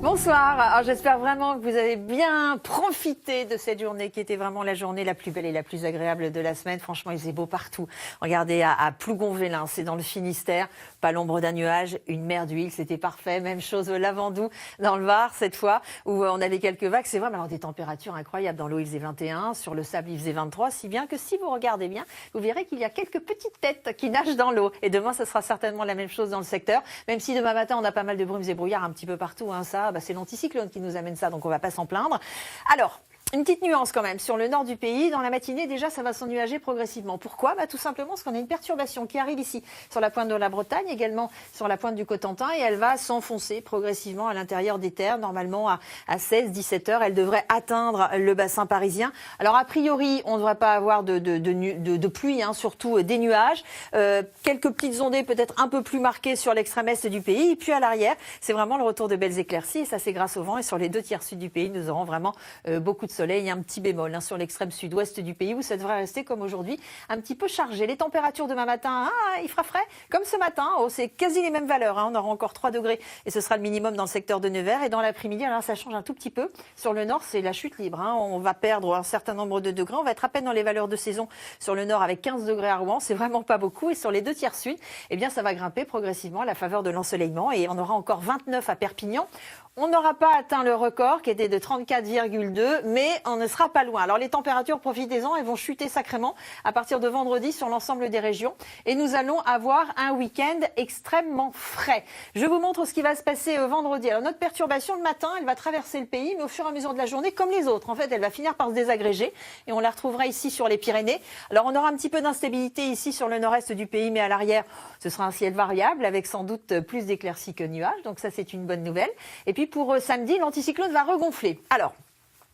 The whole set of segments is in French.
Bonsoir, alors j'espère vraiment que vous avez bien profité de cette journée qui était vraiment la journée la plus belle et la plus agréable de la semaine. Franchement, il faisait beau partout. Regardez à Plougonvélin, c'est dans le Finistère, pas l'ombre d'un nuage, une mer d'huile, c'était parfait. Même chose au Lavandou, dans le Var cette fois, où on avait quelques vagues. C'est vrai, mais alors des températures incroyables. Dans l'eau, il faisait 21, sur le sable, il faisait 23, si bien que si vous regardez bien, vous verrez qu'il y a quelques petites têtes qui nagent dans l'eau. Et demain, ce sera certainement la même chose dans le secteur, même si demain matin, on a pas mal de brumes et brouillards un petit peu partout, hein, ça, c'est l'anticyclone qui nous amène ça, donc on ne va pas s'en plaindre. Alors, une petite nuance quand même, sur le nord du pays, dans la matinée déjà ça va s'ennuager progressivement. Pourquoi ? Tout simplement parce qu'on a une perturbation qui arrive ici, sur la pointe de la Bretagne, également sur la pointe du Cotentin, et elle va s'enfoncer progressivement à l'intérieur des terres, normalement à 16-17 heures, elle devrait atteindre le bassin parisien. Alors a priori, on ne devrait pas avoir de pluie, hein, surtout des nuages, quelques petites ondées peut-être un peu plus marquées sur l'extrême est du pays, et puis à l'arrière, c'est vraiment le retour de belles éclaircies, et ça c'est grâce au vent, et sur les 2 tiers sud du pays, nous aurons vraiment beaucoup de soleil. Il y a un petit bémol sur l'extrême sud-ouest du pays où ça devrait rester comme aujourd'hui un petit peu chargé. Les températures demain matin, il fera frais comme ce matin. C'est quasi les mêmes valeurs. On aura encore 3 degrés et ce sera le minimum dans le secteur de Nevers. Et dans l'après-midi, alors ça change un tout petit peu. Sur le nord, c'est la chute libre. On va perdre un certain nombre de degrés. On va être à peine dans les valeurs de saison sur le nord avec 15 degrés à Rouen. C'est vraiment pas beaucoup. Et sur les 2 tiers sud, ça va grimper progressivement à la faveur de l'ensoleillement. Et on aura encore 29 à Perpignan. On n'aura pas atteint le record qui était de 34,2, mais on ne sera pas loin. Alors les températures, profitez-en, elles vont chuter sacrément à partir de vendredi sur l'ensemble des régions. Et nous allons avoir un week-end extrêmement frais. Je vous montre ce qui va se passer vendredi. Alors notre perturbation le matin, elle va traverser le pays, mais au fur et à mesure de la journée, comme les autres. En fait, elle va finir par se désagréger et on la retrouvera ici sur les Pyrénées. Alors on aura un petit peu d'instabilité ici sur le nord-est du pays, mais à l'arrière, ce sera un ciel variable avec sans doute plus d'éclaircies que nuages. Donc ça, c'est une bonne nouvelle. Et puis pour samedi, l'anticyclone va regonfler. Alors,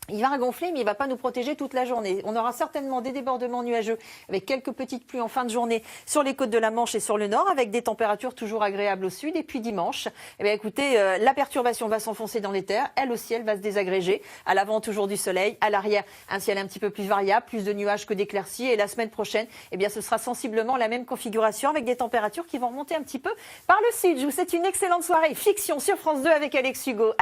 il va regonfler, mais il ne va pas nous protéger toute la journée. On aura certainement des débordements nuageux avec quelques petites pluies en fin de journée sur les côtes de la Manche et sur le nord, avec des températures toujours agréables au sud. Et puis dimanche, écoutez, la perturbation va s'enfoncer dans les terres. Elle aussi, elle va se désagréger. À l'avant, toujours du soleil. À l'arrière, un ciel un petit peu plus variable, plus de nuages que d'éclaircies. Et la semaine prochaine, ce sera sensiblement la même configuration avec des températures qui vont remonter un petit peu par le sud. Je vous souhaite une excellente soirée. Fiction sur France 2 avec Alex Hugo.